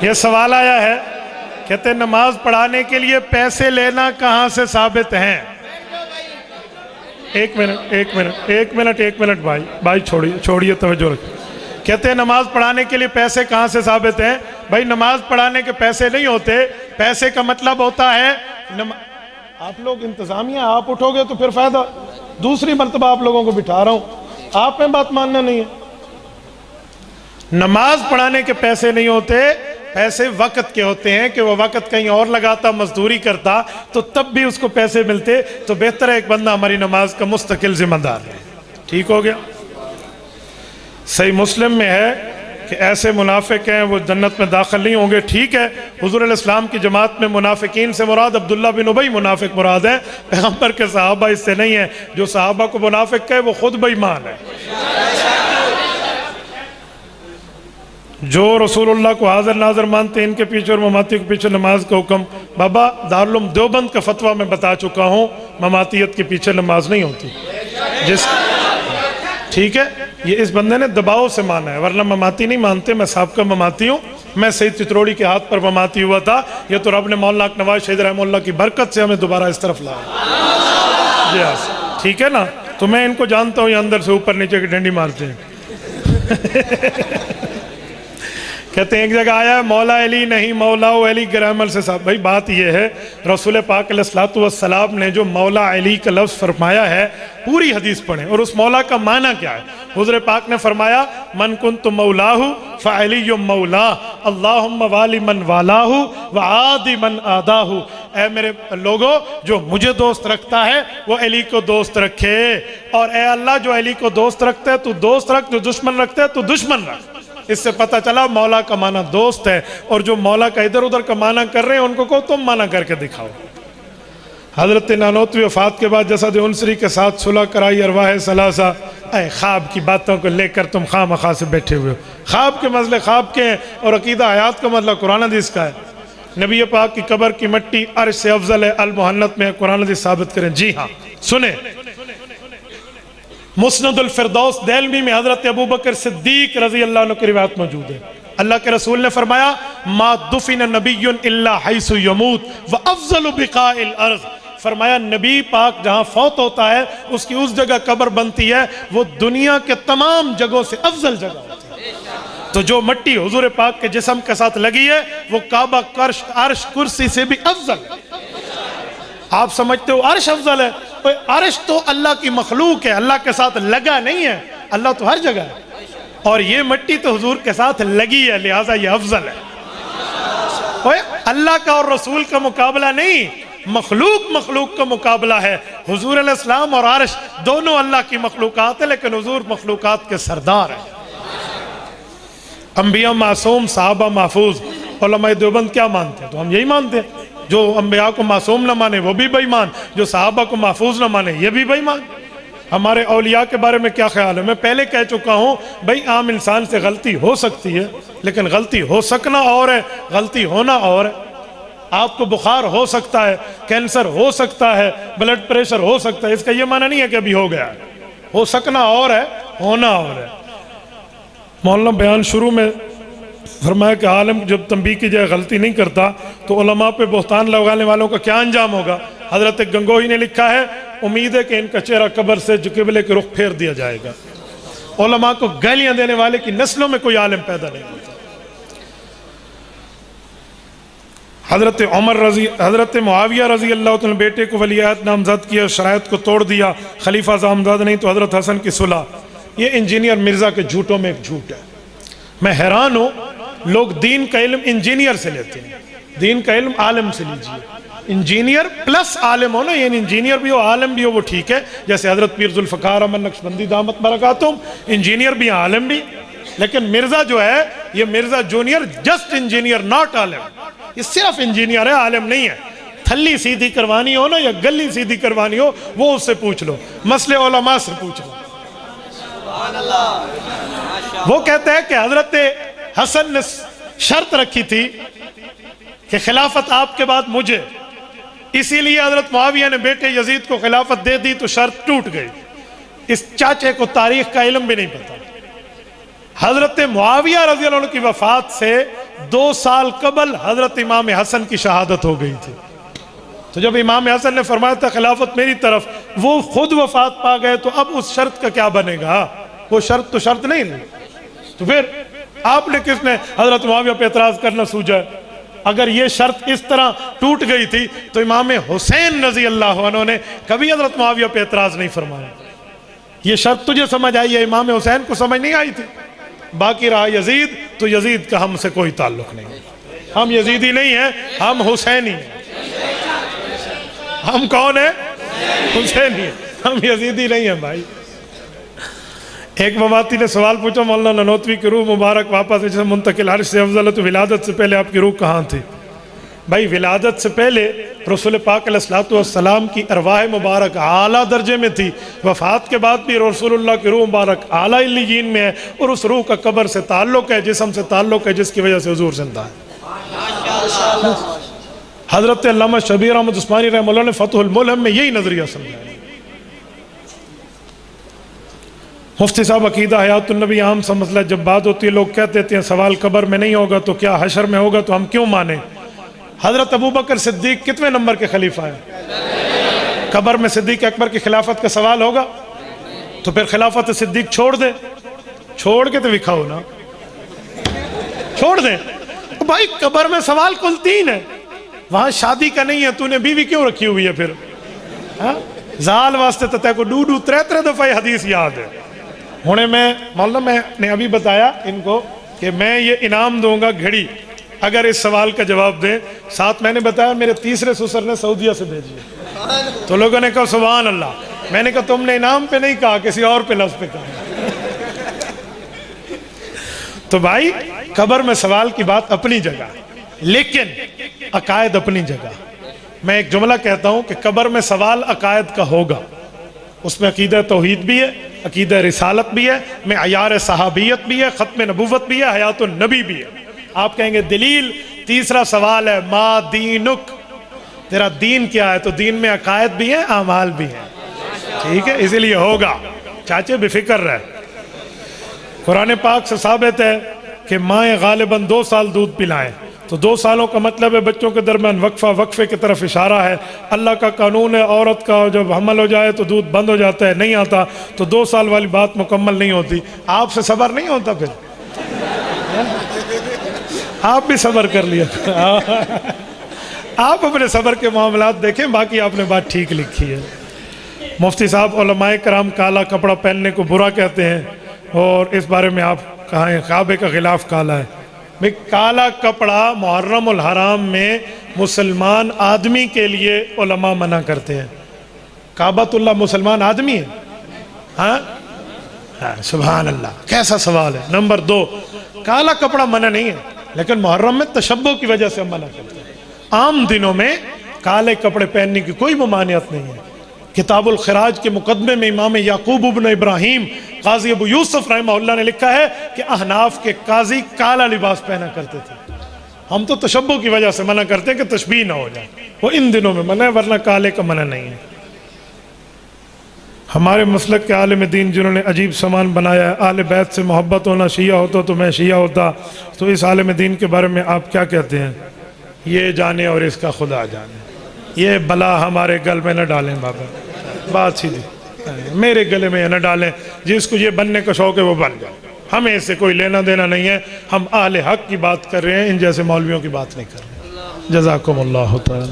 یہ سوال آیا ہے، کہتے ہیں نماز پڑھانے کے لیے پیسے لینا کہاں سے ثابت ہیں؟ ایک منٹ بھائی چھوڑیے توجہ رکھیں۔ کہتے ہیں نماز پڑھانے کے لیے پیسے کہاں سے ثابت ہیں؟ بھائی نماز پڑھانے کے پیسے نہیں ہوتے، پیسے کا مطلب ہوتا ہے آپ لوگ انتظامیہ آپ اٹھو گے تو پھر فائدہ، دوسری مرتبہ آپ لوگوں کو بٹھا رہا ہوں، آپ میں بات ماننا نہیں ہے۔ نماز پڑھانے کے پیسے نہیں ہوتے، پیسے وقت کے ہوتے ہیں کہ وہ وقت کہیں اور لگاتا، مزدوری کرتا تو تب بھی اس کو پیسے ملتے، تو بہتر ہے ایک بندہ ہماری نماز کا مستقل ذمہ دار ہے۔ ٹھیک ہو گیا؟ صحیح مسلم میں ہے کہ ایسے منافق ہیں وہ جنت میں داخل نہیں ہوں گے۔ ٹھیک ہے، حضور علیہ السلام کی جماعت میں منافقین سے مراد عبداللہ بن ابی منافق مراد ہے، پیغمبر کے صحابہ اس سے نہیں ہیں۔ جو صحابہ کو منافق کہے وہ خود بے ایمان ہے۔ جو رسول اللہ کو حاضر ناظر مانتے ہیں ان کے پیچھے اور مماتی کے پیچھے نماز کا حکم، بابا دارالعلوم دیوبند کا فتویٰ میں بتا چکا ہوں، مماتیت کے پیچھے نماز نہیں ہوتی۔ ٹھیک ہے، یہ اس بندے نے دباؤ سے مانا ہے، ورنہ مماتی نہیں مانتے۔ میں سابقہ مماتی ہوں، میں سید چتروڑی کے ہاتھ پر مماتی ہوا تھا، یہ تو رب نے مولانا نواز شہید رحمہ اللہ کی برکت سے ہمیں دوبارہ اس طرف لایا۔ جی ہاں، ٹھیک ہے نا، تو میں ان کو جانتا ہوں، یہ اندر سے اوپر نیچے کی ڈنڈی مارتے ہیں۔ کہتے ہیں ایک جگہ آیا ہے مولا علی نہیں مولا علی گرامر سے صاحب۔ بھائی بات یہ ہے، رسول پاک علیہ الصلوۃ والسلام نے جو مولا علی کا لفظ فرمایا ہے، پوری حدیث پڑھیں اور اس مولا کا معنی کیا ہے۔ حضور پاک نے فرمایا من کنت مولاہ فعلی مولا اللہم والی من والاہ وعادی من آداہ۔ اے میرے لوگوں، جو مجھے دوست رکھتا ہے وہ علی کو دوست رکھے، اور اے اللہ جو علی کو دوست رکھتا ہے تو دوست رکھ، جو دشمن رکھتا ہے تو دشمن رکھ۔ اس سے پتہ چلا مولا کا معنی دوست ہے، اور جو مولا کا ادھر ادھر کا معنی کر رہے ہیں ان کو کہو تم معنی کر کے دکھاؤ۔ حضرت نانوتوی وفات کے بعد جسد انصری کے ساتھ صلح کرائی ارواح ثلاثہ۔ اے خواب کی باتوں کو لے کر تم خواہ مخواہ سے بیٹھے ہوئے ہو، خواب کے مسئلے خواب کے ہیں اور عقیدہ حیات کا مسئلہ قرآن حدیث کا ہے۔ نبی پاک کی قبر کی مٹی عرش سے افضل ہے، المحنت میں قرآن حدیث ثابت کریں۔ جی ہاں، سنیں، مسند الفردوس دہلوی میں حضرت ابوبکر صدیق رضی اللہ عنہ کی روایت موجود ہے۔ اللہ کے رسول نے فرمایا ما دفن نبی الا حیث یموت وافضل بقاء الارض۔ فرمایا نبی پاک جہاں فوت ہوتا ہے اس کی اس جگہ قبر بنتی ہے، وہ دنیا کے تمام جگہوں سے افضل جگہ ہوتی ہے۔ تو جو مٹی حضور پاک کے جسم کے ساتھ لگی ہے وہ کعبہ، عرش، کرسی سے بھی افضل ہے۔ آپ سمجھتے ہو عرش افضل ہے؟ عرش تو اللہ کی مخلوق ہے، اللہ کے ساتھ لگا نہیں ہے، اللہ تو ہر جگہ ہے، اور یہ مٹی تو حضور کے ساتھ لگی ہے، لہٰذا یہ افضل ہے۔ اللہ کا اور رسول کا مقابلہ نہیں، مخلوق کا مقابلہ ہے۔ حضور علیہ السلام اور عرش دونوں اللہ کی مخلوقات ہیں، لیکن حضور مخلوقات کے سردار ہیں۔ انبیاء معصوم، صحابہ محفوظ۔ علماء دیوبند کیا مانتے ہیں؟ تو ہم یہی مانتے ہیں، جو انبیاء کو معصوم نہ مانے وہ بھی بے ایمان، جو صحابہ کو محفوظ نہ مانے یہ بھی بے ایمان۔ ہمارے اولیاء کے بارے میں کیا خیال ہے؟ میں پہلے کہہ چکا ہوں، بھئی عام انسان سے غلطی ہو سکتی ہے، لیکن غلطی ہو سکنا اور ہے، غلطی ہونا اور ہے۔ آپ کو بخار ہو سکتا ہے، کینسر ہو سکتا ہے، بلڈ پریشر ہو سکتا ہے، اس کا یہ معنی نہیں ہے کہ ابھی ہو گیا ہے۔ ہو سکنا اور ہے، ہونا اور ہے۔ مولانا بیان شروع میں فرمایا کہ عالم جب تنبیہ کی جائے غلطی نہیں کرتا تو علماء پہ بہتان لگانے والوں کا کیا انجام ہوگا؟ حضرت گنگوہی نے لکھا ہے امید ہے کہ ان کا چہرہ قبر سے قبلے کے رخ پھیر دیا جائے گا۔ علماء کو گالیاں دینے والے کی نسلوں میں کوئی عالم پیدا نہیں ہوتا۔ حضرت معاویہ رضی اللہ عنہ بیٹے کو ولی عہد نامزد کیا، شرائط کو توڑ دیا، خلیفہ نامزد نہیں تو حضرت حسن کی صلح۔ یہ انجینئر مرزا کے جھوٹوں میں ایک جھوٹ ہے۔ میں حیران ہوں، لوگ دین کا علم انجینئر سے لیتے ہیں، دین کا علم عالم سے لیجئے۔ انجینئر پلس عالم ہونا، یعنی انجینئر بھی ہو عالم بھی ہو، وہ ٹھیک ہے، جیسے حضرت پیر ذوالفقار احمد نقشبندی دامت برکاتہم، انجینئر بھی عالم بھی۔ لیکن مرزا جو ہے یہ Mirza junior, just engineer not عالم، یہ صرف انجینئر ہے، عالم نہیں ہے۔ تھلی سیدھی کروانی ہو نا یا گلی سیدھی کروانی ہو وہ اس سے پوچھ لو، مسئلے علماء سے پوچھ لو۔ وہ کہتے ہیں کہ حضرت حسن نے شرط رکھی تھی کہ خلافت آپ کے بعد مجھے، اسی لیے حضرت معاویہ نے بیٹے یزید کو خلافت دے دی تو شرط ٹوٹ گئی۔ اس چاچے کو تاریخ کا علم بھی نہیں پتا۔ حضرت معاویہ رضی اللہ عنہ کی وفات سے 2 سال قبل حضرت امام حسن کی شہادت ہو گئی تھی. تو جب امام حسن نے فرمایا تھا خلافت میری طرف، وہ خود وفات پا گئے، تو اب اس شرط کا کیا بنے گا؟ وہ شرط تو شرط نہیں ہے. تو پھر آپ نے کس نے حضرت معاویہ پہ اعتراض کرنا سوچا ہے؟ اگر یہ شرط اس طرح ٹوٹ گئی تھی تو امام حسین رضی اللہ عنہ نے کبھی حضرت معاویہ پہ اعتراض نہیں فرمایا. یہ شرط تجھے سمجھ آئی ہے، امام حسین کو سمجھ نہیں آئی تھی. باقی رہا یزید، تو یزید کا ہم سے کوئی تعلق نہیں. ہم یزیدی نہیں ہیں، ہم حسینی ہیں. ہم کون ہیں؟ حسینی ہیں، ہم یزیدی نہیں ہیں بھائی. ایک مماتی نے سوال پوچھا، مولانا نانوتوی کی روح مبارک واپس جیسے منتقل عرش سے افضل ہے، تو ولادت سے پہلے آپ کی روح کہاں تھی؟ بھائی ولادت سے پہلے رسول پاک علیہ الصلوۃ والسلام کی ارواح مبارک اعلیٰ درجے میں تھی. وفات کے بعد بھی رسول اللہ کی روح مبارک اعلیٰ علیین میں ہے، اور اس روح کا قبر سے تعلق ہے، جسم سے تعلق ہے، جس کی وجہ سے حضور زندہ ہے. حضرت علامہ شبیر احمد عثمانی رحمہ اللہ نے فتح الملہم میں یہی نظریہ سمجھایا. مفتی صاحب عقیدہ حیات النبی عام سا مسئلہ، جب بات ہوتی ہے لوگ کہتے ہیں سوال قبر میں نہیں ہوگا تو کیا حشر میں ہوگا، تو ہم کیوں مانیں؟ حضرت ابوبکر صدیق کتنے نمبر کے خلیفہ ہیں؟ قبر میں صدیق اکبر کی خلافت کا سوال ہوگا؟ تو پھر خلافت صدیق چھوڑ دیں. چھوڑ کے تو دکھاؤ نا، چھوڑ دیں. بھائی قبر میں سوال کل 3 ہے، وہاں شادی کا نہیں ہے، تو نے بیوی کیوں رکھی ہوئی ہے پھر؟ زال واسطے تو تے کو 2-3 دفعہ حدیث یاد ہے. ہونے مولانا میں نے ابھی بتایا ان کو کہ میں یہ انعام دوں گا گھڑی اگر اس سوال کا جواب دیں. ساتھ میں نے بتایا میرے تیسرے سسر نے سعودیہ سے بھیجی ہے. تو لوگوں نے کہا سبحان اللہ. میں نے کہا تم نے انعام پہ نہیں کہا، کسی اور پہ لفظ پہ کہا. تو بھائی قبر میں سوال کی بات اپنی جگہ، لیکن عقائد اپنی جگہ. میں ایک جملہ کہتا ہوں کہ قبر میں سوال عقائد کا ہوگا. اس میں عقیدہ توحید بھی ہے، عقیدہ رسالت بھی ہے، معیار صحابیت بھی ہے، ختم نبوت بھی ہے، حیات النبی بھی ہے. آپ کہیں گے دلیل؟ تیسرا سوال ہے ما دینک، تیرا دین کیا ہے؟ تو دین میں عقائد بھی ہیں، اعمال بھی ہیں. ٹھیک ہے، اسی لیے ہوگا. چاچے بے فکر رہے. قرآن پاک سے ثابت ہے کہ مائیں غالباً 2 سال دودھ پلائیں. تو 2 سالوں کا مطلب ہے بچوں کے درمیان وقفہ، وقفے کی طرف اشارہ ہے. اللہ کا قانون ہے عورت کا جب حمل ہو جائے تو دودھ بند ہو جاتا ہے، نہیں آتا. تو 2 سال والی بات مکمل نہیں ہوتی. آپ سے صبر نہیں ہوتا پھر؟ آپ بھی صبر کر لیا. آپ اپنے صبر کے معاملات دیکھیں، باقی آپ نے بات ٹھیک لکھی ہے. مفتی صاحب علماء کرام کالا کپڑا پہننے کو برا کہتے ہیں، اور اس بارے میں آپ کہاں ہیں؟ کعبے کا غلاف کالا ہے. بھئی کالا کپڑا محرم الحرام میں مسلمان آدمی کے لیے علماء منع کرتے ہیں. کعبۃ اللہ مسلمان آدمی ہے؟ ہاں سبحان اللہ، کیسا سوال ہے. نمبر 2، کالا کپڑا منع نہیں ہے، لیکن محرم میں تشبہ کی وجہ سے ہم منع کرتے ہیں. عام دنوں میں کالے کپڑے پہننے کی کوئی ممانعت نہیں ہے. کتاب الخراج کے مقدمے میں امام یعقوب ابن ابراہیم قاضی ابو یوسف رحمہ اللہ نے لکھا ہے کہ احناف کے قاضی کالا لباس پہنا کرتے تھے. ہم تو تشبہ کی وجہ سے منع کرتے ہیں کہ تشبیہ نہ ہو جائے. وہ ان دنوں میں منع ہے، ورنہ کالے کا منع نہیں ہے. ہمارے مسلک کے عالم دین جنہوں نے عجیب سامان بنایا ہے، اہل بیت سے محبت ہونا، شیعہ ہوتا تو میں شیعہ ہوتا، تو اس عالم دین کے بارے میں آپ کیا کہتے ہیں؟ یہ جانے اور اس کا خدا جانے. یہ بلا ہمارے گل میں نہ ڈالیں بابا، بات سیدھی. میرے گلے میں نہ ڈالیں. جس کو یہ بننے کا شوق ہے وہ بن جائے، ہمیں اس سے کوئی لینا دینا نہیں ہے. ہم اہل حق کی بات کر رہے ہیں، ان جیسے مولویوں کی بات نہیں کر رہے. جزاکم اللہ تعالی.